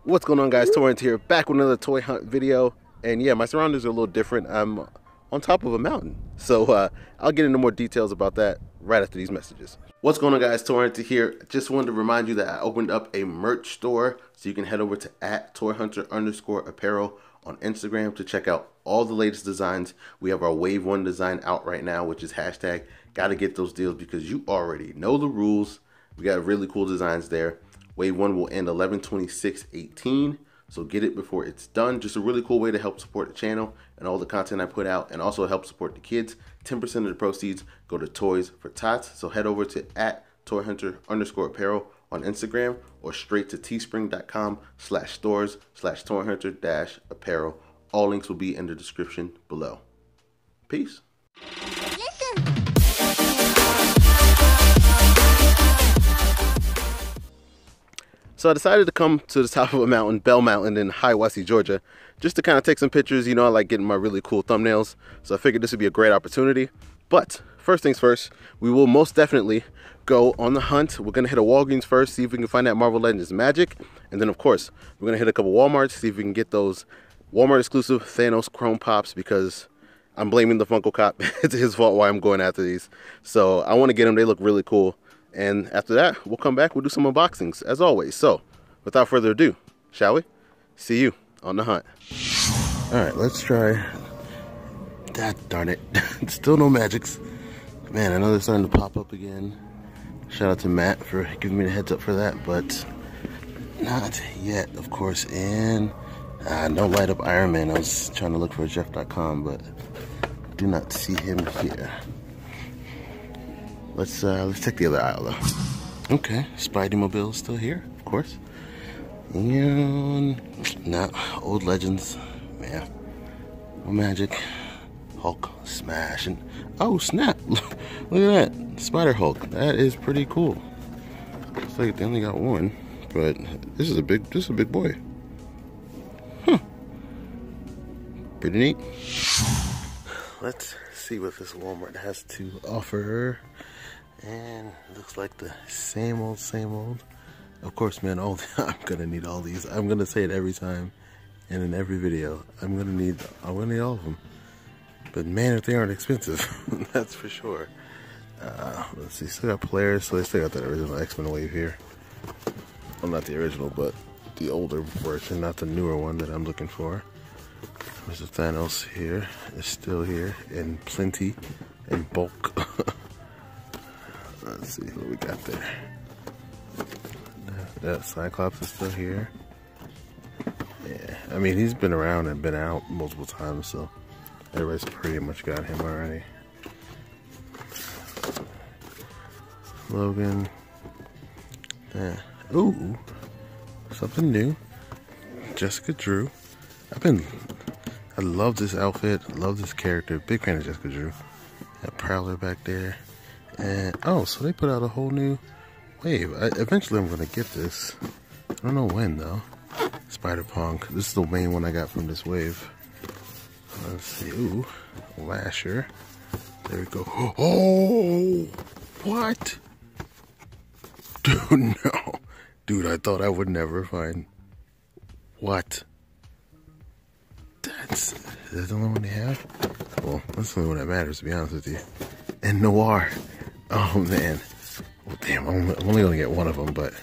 What's going on, guys? Torrent here, back with another toy hunt video. And yeah, my surroundings are a little different. I'm on top of a mountain, so I'll get into more details about that right after these messages. What's going on, guys? Torrent here. Just wanted to remind you that I opened up a merch store, so you can head over to @toyhuntr_apparel on Instagram to check out all the latest designs. We have our Wave 1 design out right now, which is hashtag gotta get those deals, because you already know the rules. We got really cool designs there. Wave 1 will end 11/26/18, so get it before it's done. Just a really cool way to help support the channel and all the content I put out, and also help support the kids. 10% of the proceeds go to Toys for Tots, so head over to @toyhuntr_apparel on Instagram, or straight to teespring.com/stores/toyhuntr-apparel. All links will be in the description below. Peace. So I decided to come to the top of a mountain, Bell Mountain in Hiwasse, Georgia, just to kind of take some pictures. You know, I like getting my really cool thumbnails, so I figured this would be a great opportunity. But first things first, we will most definitely go on the hunt. We're going to hit a Walgreens first, see if we can find that Marvel Legends Magic. And then, of course, we're going to hit a couple Walmarts, see if we can get those Walmart exclusive Thanos Chrome Pops, because I'm blaming the Funko Cop. It's his fault why I'm going after these. So I want to get them. They look really cool. And after that, we'll come back, we'll do some unboxings, as always. So, without further ado, shall we? See you on the hunt. Alright, let's try. God darn it. Still no magics. Man, I know they're starting to pop up again. Shout out to Matt for giving me the heads up for that, but not yet, of course. And no light up Iron Man. I was trying to look for Jeff.com, but do not see him here. Let's check the other aisle though. Okay, Spidey Mobile is still here, of course. And now old Legends, man. No magic. Hulk smash, and oh snap! Look at that, Spider Hulk. That is pretty cool. Looks like they only got one, but this is a big boy. Huh. Pretty neat. Let's see what this Walmart has to offer. And looks like the same old, same old. Of course, man, I'm gonna need all these. I'm gonna say it every time and in every video. I'm gonna need all of them. But man, if they aren't expensive, that's for sure. Let's see, still got players, so they still got that original X-Men wave here. Well, not the original, but the older version, not the newer one that I'm looking for. Mr. Thanos here is still here in plenty, in bulk. Let's see what we got there. That Cyclops is still here. Yeah, I mean, he's been around and been out multiple times, so everybody's pretty much got him already. Logan. Yeah. Ooh, something new. Jessica Drew. I love this outfit. I love this character. Big fan of Jessica Drew. That Prowler back there. And oh, so they put out a whole new wave. Eventually I'm gonna get this. I don't know when though. Spider-Punk. This is the main one I got from this wave. Let's see. Ooh, Lasher. There we go. Oh, what? Dude, no. Dude, I thought I would never find. What? Is that the only one they have? Well, that's the only one that matters, to be honest with you. And Noir. Oh man. Well, damn, I'm only gonna get one of them, but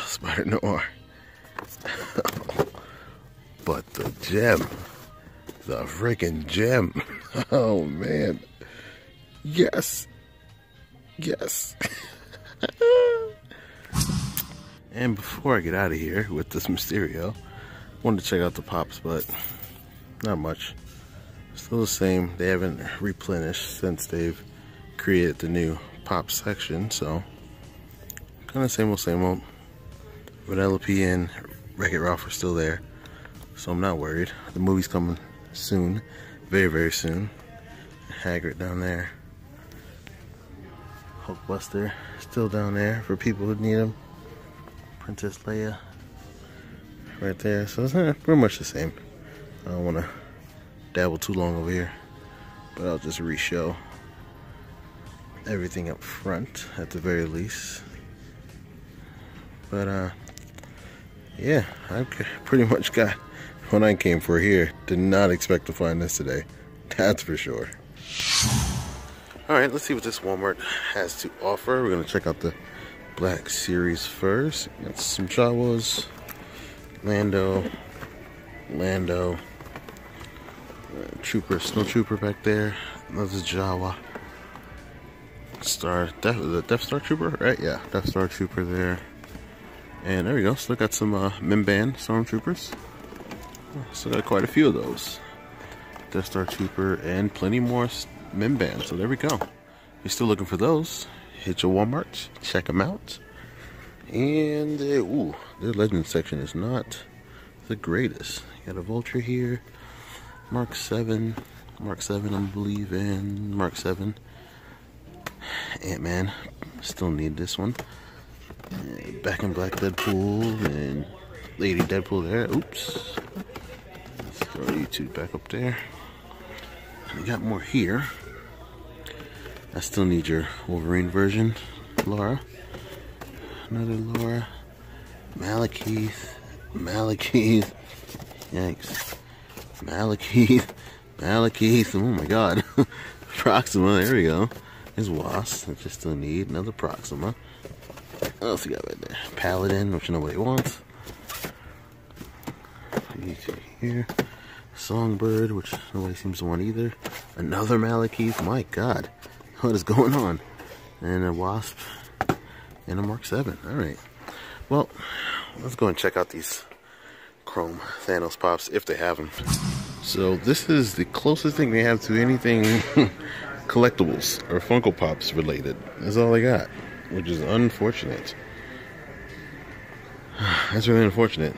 Spider Noir. But the gem, the freaking gem. Oh man. Yes. Yes. And before I get out of here with this Mysterio, I wanted to check out the Pops, but not much. Still the same. They haven't replenished since they've created the new Pop section, so kind of same old. Vanellope and Wreck-It Ralph are still there, so I'm not worried. The movie's coming soon, very, very soon. Hagrid down there. Hulkbuster still down there for people who need him. Princess Leia right there. So it's pretty much the same. I don't want to dabble too long over here, but I'll just re-show everything up front at the very least. But yeah, I pretty much got what I came for here. Did not expect to find this today. That's for sure. Alright, let's see what this Walmart has to offer. We're going to check out the Black Series first. Got some Jawas, Lando, Trooper, Snow Trooper back there. Another Jawa. Death Star Trooper, right? Yeah, Death Star Trooper there. And there we go. Still got some Mimban Stormtroopers. Still got quite a few of those. Death Star Trooper and plenty more Mimban. So there we go. If you're still looking for those, hit your Walmart, check them out. And ooh, their Legends section is not the greatest. You got a Vulture here, Mark 7, I believe, and Mark 7. Ant-Man, still need this one. Back in Black Deadpool and Lady Deadpool there. Oops. Let's throw you two back up there. We got more here. I still need your Wolverine version, Laura. Another Laura. Malekith. Yikes. Malekith. Oh my god. Proxima, there we go. There's Wasp, which I still need. Another Proxima. What else we got right there? Paladin, which nobody wants. Here. Songbird, which nobody seems to want either. Another Malekith. My god. What is going on? And a Wasp. And a Mark 7. Alright. Well, let's go and check out these Chrome Thanos Pops, if they have them. So this is the closest thing they have to anything collectibles or Funko Pops related. That's all I got, which is unfortunate. That's really unfortunate.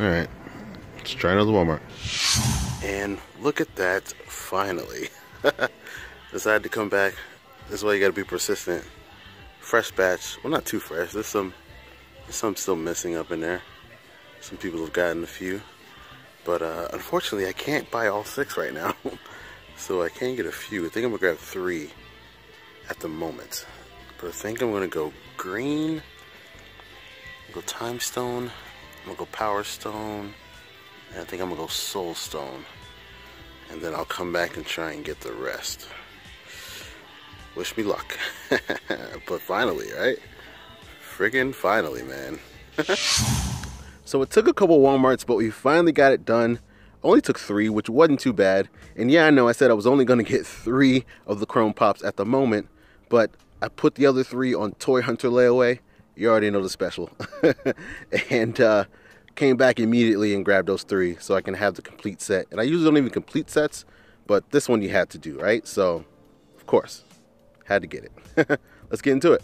Alright, let's try another Walmart. And look at that, finally. Decided to come back. This is why you gotta be persistent. Fresh batch. Well, not too fresh. There's some still missing up in there. Some people have gotten a few. But unfortunately, I can't buy all 6 right now. So I can get a few. I think I'm gonna grab 3 at the moment. But I think I'm gonna go green, go time stone, I'm gonna go power stone, and I think I'm gonna go soul stone. And then I'll come back and try and get the rest. Wish me luck. But finally, right? Friggin' finally, man. So it took a couple Walmarts, but we finally got it done. Only took 3, which wasn't too bad. And yeah, I know I said I was only going to get 3 of the Chrome Pops at the moment, but I put the other 3 on toyhuntr layaway. You already know the special. And came back immediately and grabbed those 3 so I can have the complete set. And I usually don't even complete sets, but this one you had to do, right? So, of course, had to get it. Let's get into it.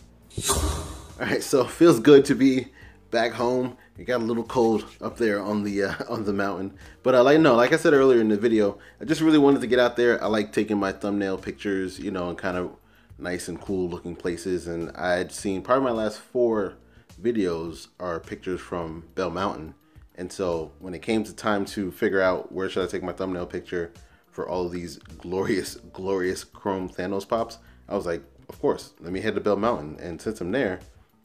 All right, so it feels good to be back home. It got a little cold up there on the mountain, but like I said earlier in the video, I just really wanted to get out there. I like taking my thumbnail pictures, you know, in kind of nice and cool looking places. And I'd seen probably my last 4 videos are pictures from Bell Mountain, and so when it came to time to figure out where should I take my thumbnail picture for all of these glorious Chrome Thanos Pops, I was like, of course, let me head to Bell Mountain. And since I'm there,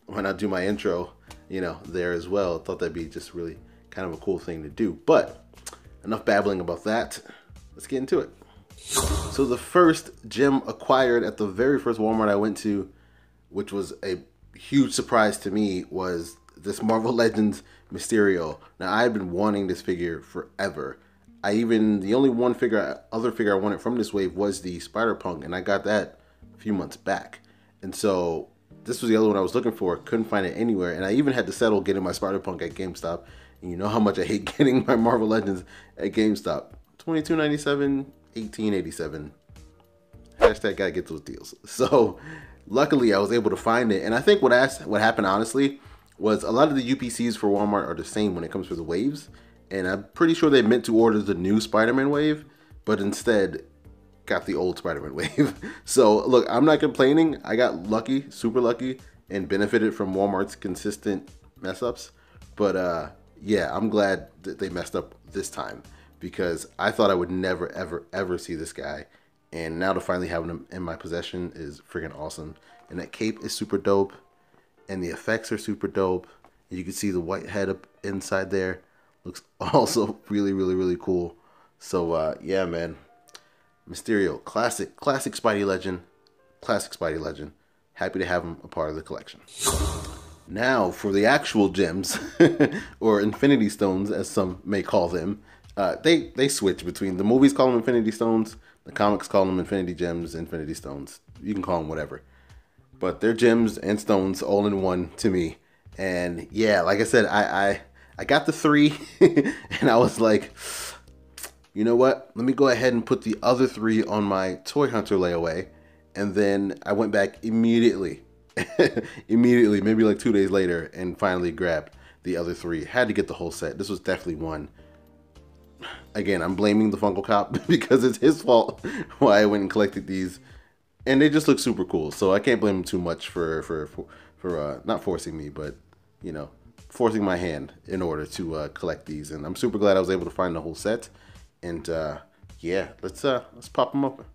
why not do my intro, you know, there as well? I thought that'd be just really kind of a cool thing to do. But enough babbling about that. Let's get into it. So the first gem acquired at the very first Walmart I went to, which was a huge surprise to me, was this Marvel Legends Mysterio. Now, I had been wanting this figure forever. The only other figure I wanted from this wave was the Spider-Punk, and I got that a few months back. And so this was the other one I was looking for. Couldn't find it anywhere. And I even had to settle getting my Spider-Punk at GameStop. And you know how much I hate getting my Marvel Legends at GameStop. $22.97, $18.87. Hashtag gotta get those deals. So luckily I was able to find it. And I think what happened honestly was a lot of the UPCs for Walmart are the same when it comes to the waves. And I'm pretty sure they meant to order the new Spider-Man wave, but instead got the old Spider-Man wave. So look, I'm not complaining. I got lucky, super lucky, and benefited from Walmart's consistent mess ups. But yeah, I'm glad that they messed up this time, because I thought I would never, ever see this guy. And now to finally have him in my possession is freaking awesome. And that cape is super dope, and the effects are super dope. You can see the white head up inside there. Looks also really cool. So yeah, man. Mysterio, classic Spidey legend. Classic Spidey legend. Happy to have him a part of the collection. Now for the actual gems, or Infinity Stones as some may call them. They switch between, the movies call them Infinity Stones, the comics call them Infinity Gems, Infinity Stones. You can call them whatever. But they're gems and stones all in one to me. And yeah, like I said, I got the 3 and I was like, you know what? Let me go ahead and put the other 3 on my Toy Hunter layaway. And then I went back immediately, maybe like 2 days later, and finally grabbed the other 3. Had to get the whole set. This was definitely one. Again, I'm blaming the Funko Cop because it's his fault why I went and collected these. And they just look super cool. So I can't blame him too much for not forcing me, but, you know, forcing my hand in order to collect these. And I'm super glad I was able to find the whole set. And yeah, let's pop them open.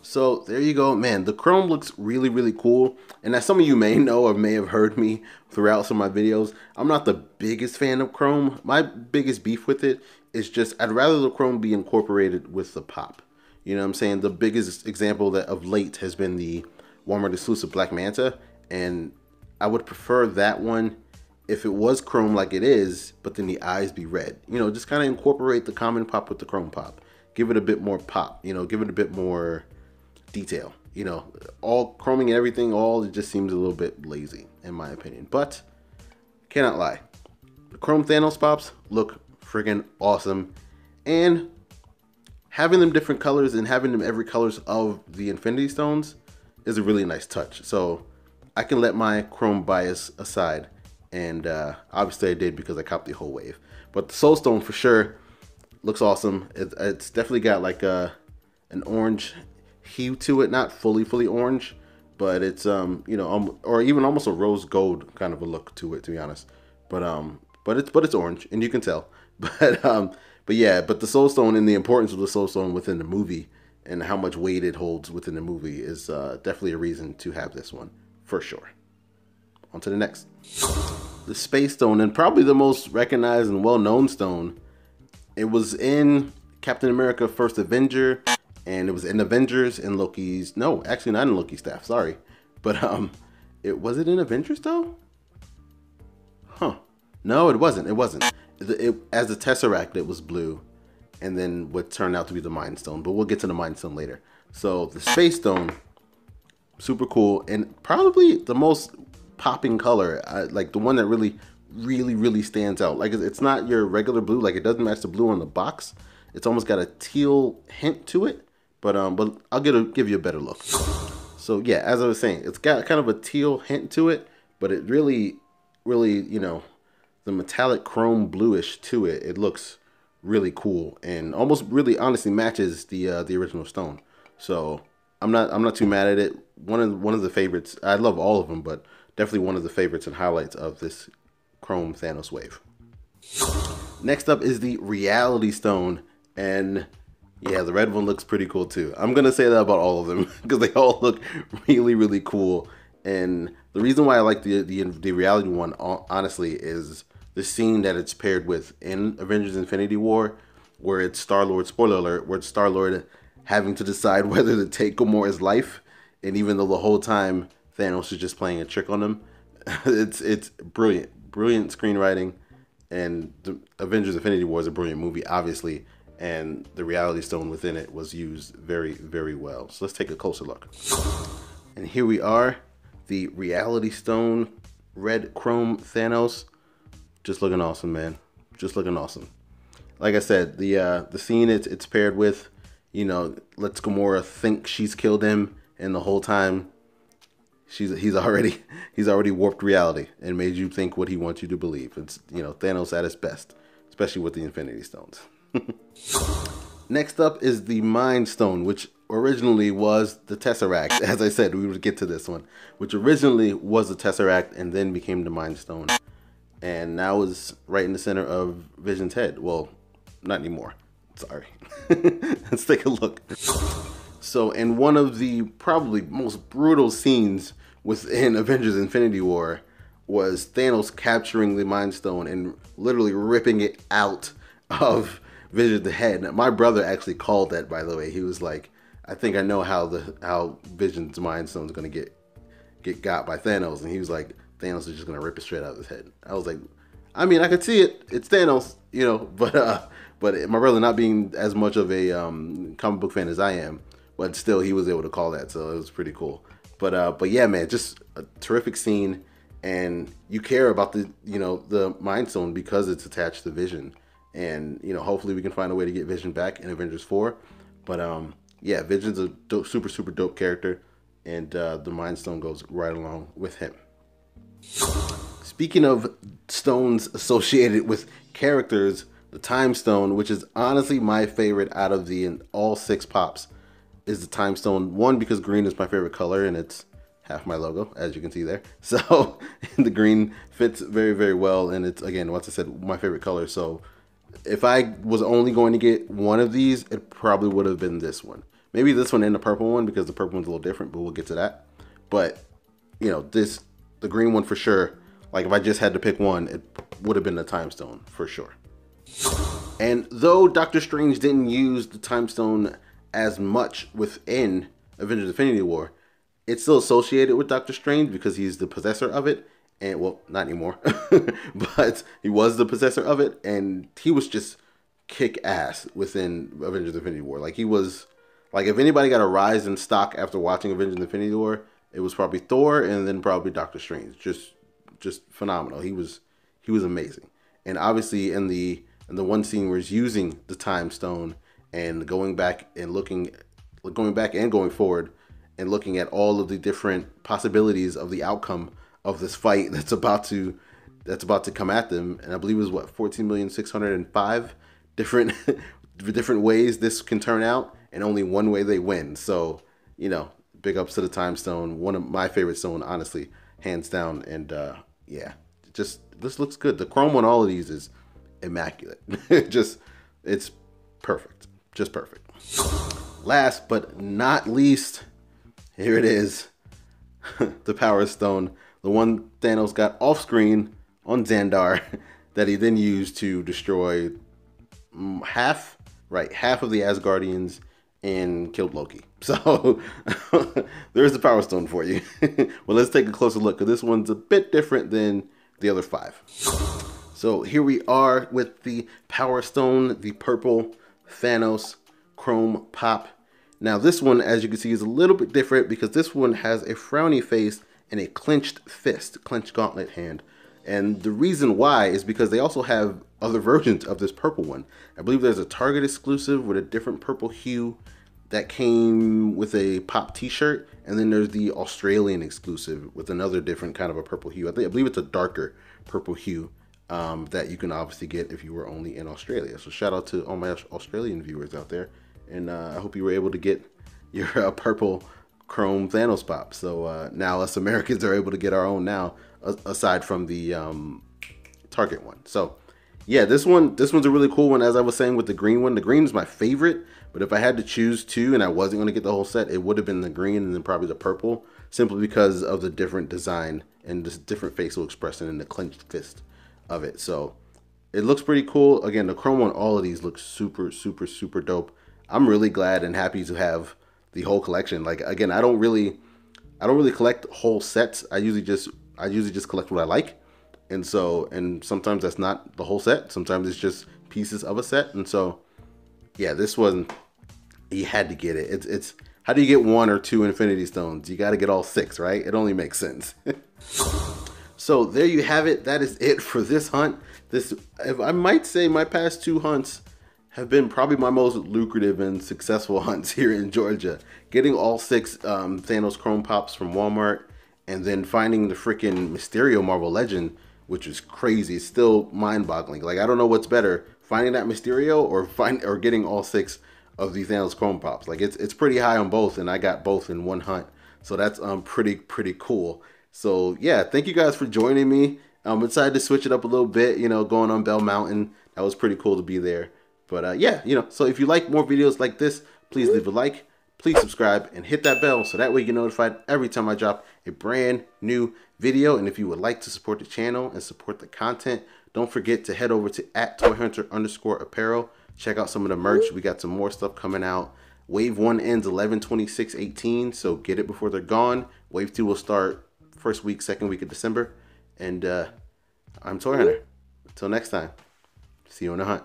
So there you go, man. The Chrome looks really cool. And as some of you may know or may have heard me throughout some of my videos, I'm not the biggest fan of Chrome. My biggest beef with it is just I'd rather the Chrome be incorporated with the pop. You know what I'm saying? The biggest example that of late has been the Walmart exclusive Black Manta, and I would prefer that one if it was Chrome like it is, but then the eyes be red. You know, just kind of incorporate the common pop with the Chrome pop. Give it a bit more pop, you know, give it a bit more detail. You know, all chroming and everything, it just seems a little bit lazy in my opinion. But cannot lie, the Chrome Thanos Pops look friggin' awesome, and having them different colors and having them every colors of the Infinity Stones is a really nice touch. So I can let my Chrome bias aside, and obviously I did because I copped the whole wave. But the Soul Stone for sure looks awesome. It's definitely got like an orange hue to it, not fully orange, but it's you know, or even almost a rose gold kind of a look to it, to be honest. But it's orange, and you can tell. But yeah, but the Soul Stone and the importance of the Soul Stone within the movie and how much weight it holds within the movie is definitely a reason to have this one, for sure. On to the next. The Space Stone, and probably the most recognized and well-known stone. It was in Captain America First Avenger, and it was in Avengers and Loki's, no, actually not in Loki's staff, sorry. But was it in Avengers though? Huh. No, it wasn't. As a Tesseract, it was blue, and then what turned out to be the Mind Stone. But we'll get to the Mind Stone later. So the Space Stone, super cool, and probably the most popping color. Like the one that really stands out. Like it's not your regular blue. Like it doesn't match the blue on the box. It's almost got a teal hint to it. But I'll give you a better look. So yeah, as I was saying, it's got kind of a teal hint to it, but it really, you know, the metallic chrome bluish to it. It looks really cool and almost really honestly matches the original stone. So I'm not too mad at it. One of the favorites. I love all of them, but definitely one of the favorites and highlights of this Chrome Thanos wave. Next up is the Reality Stone, and yeah, the red one looks pretty cool too. I'm gonna say that about all of them because they all look really cool. And the reason why I like the Reality one, honestly, is the scene that it's paired with in Avengers Infinity War, where it's Star-Lord, spoiler alert, where it's Star-Lord having to decide whether to take Gamora's life, and even though the whole time Thanos is just playing a trick on him. It's brilliant screenwriting, and the Avengers Infinity War is a brilliant movie, obviously, and the Reality Stone within it was used very well. So let's take a closer look. And here we are, the Reality Stone red Chrome Thanos. Just looking awesome, man. Just looking awesome. Like I said, the scene it's paired with, you know, lets Gamora think she's killed him, and the whole time he's already warped reality and made you think what he wants you to believe. It's, you know, Thanos at his best, especially with the Infinity Stones. Next up is the Mind Stone, which originally was the Tesseract. As I said, we would get to this one, which originally was the Tesseract and then became the Mind Stone. And now is right in the center of Vision's head. Well, not anymore. Sorry. Let's take a look. So in one of the probably most brutal scenes within Avengers Infinity War, was Thanos capturing the Mind Stone and literally ripping it out of Vision's head. Now, my brother actually called that, by the way. He was like, "I think I know how Vision's Mind Stone is gonna get got by Thanos," and he was like, "Thanos is just gonna rip it straight out of his head." I was like, "I mean, I could see it. It's Thanos, you know." But my brother, not being as much of a comic book fan as I am, but still, he was able to call that, so it was pretty cool. But yeah, man, just a terrific scene. And you care about the Mind Stone because it's attached to Vision, and hopefully we can find a way to get Vision back in Avengers 4. But yeah, Vision's a super dope character, and the Mind Stone goes right along with him. Speaking of stones associated with characters, the Time Stone, which is honestly my favorite out of all 6 pops, is the Time Stone. One, because green is my favorite color, and it's half my logo, as you can see there. So the green fits very well, and it's, again, once I said, my favorite color. So if I was only going to get one of these, it probably would have been this one. Maybe this one and the purple one, because the purple one's a little different, but we'll get to that. But the green one for sure. Like, if I just had to pick one, it would have been the Time Stone for sure. And though Doctor Strange didn't use the Time Stone as much within Avengers Infinity War, it's still associated with Doctor Strange because he's the possessor of it. And, well, not anymore, but he was the possessor of it, and he was just kick ass within Avengers Infinity War. Like, he was, like, if anybody got a rise in stock after watching Avengers Infinity War, it was probably Thor, and then probably Doctor Strange. Just phenomenal. He was amazing. And obviously in the one scene where he's using the Time Stone and going back and going forward and looking at all of the different possibilities of the outcome of this fight that's about to come at them. And I believe it was 14,605,000 different ways this can turn out, and only one way they win. So, big ups to the Time Stone, one of my favorite stone, honestly, hands down. And yeah, just this looks good. The chrome on all of these is immaculate. It's perfect. Just perfect. Last but not least, here it is. The Power Stone. The one Thanos got off screen on Xandar that he then used to destroy half of the Asgardians and killed Loki. So there's the Power Stone for you. Well, let's take a closer look, because this one's a bit different than the other 5. So here we are with the Power Stone, the purple Thanos Chrome Pop. Now this one, as you can see, is a little bit different because this one has a frowny face and a clenched fist, clenched gauntlet hand. And the reason why is because they also have other versions of this purple one. I believe there's a Target exclusive with a different purple hue that came with a pop t-shirt, and then there's the Australian exclusive with another different kind of a purple hue. I believe it's a darker purple hue that you can obviously get if you were only in Australia. So shout out to all my Australian viewers out there, and I hope you were able to get your purple Chrome Thanos Pop. So now us Americans are able to get our own now, aside from the Target one. So yeah, this one's a really cool one. As I was saying with the green one, the green is my favorite, but if I had to choose 2 and I wasn't going to get the whole set, it would have been the green and then probably the purple, simply because of the different design and just different facial expression and the clenched fist of it. So it looks pretty cool. Again, the chrome on all of these looks super dope. I'm really glad and happy to have the whole collection. Like, again, I don't really collect whole sets. I usually just collect what I like. And sometimes that's not the whole set. Sometimes it's just pieces of a set. And so, yeah, this one, you had to get it. It's how do you get 1 or 2 Infinity Stones? You got to get all 6, right? It only makes sense. So there you have it. That is it for this hunt. I might say my past 2 hunts have been probably my most lucrative and successful hunts here in Georgia. Getting all 6 Thanos Chrome Pops from Walmart, and then finding the freaking Mysterio Marvel Legend, which is crazy. It's still mind-boggling. Like, I don't know what's better, finding that Mysterio or getting all 6 of the Thanos Chrome Pops. Like, it's pretty high on both, and I got both in one hunt. So that's pretty cool. So yeah, thank you guys for joining me. I decided to switch it up a little bit, going on Bell Mountain. That was pretty cool to be there. But yeah, so if you like more videos like this, please leave a like. please subscribe and hit that bell so that way you get notified every time I drop a brand new video. And if you would like to support the channel and support the content, don't forget to head over to @toyhuntr_apparel. Check out some of the merch. We got some more stuff coming out. Wave 1 ends 11/26/18, so get it before they're gone. Wave 2 will start first week, second week of December. And I'm Toy Hunter. Until next time, see you on the hunt.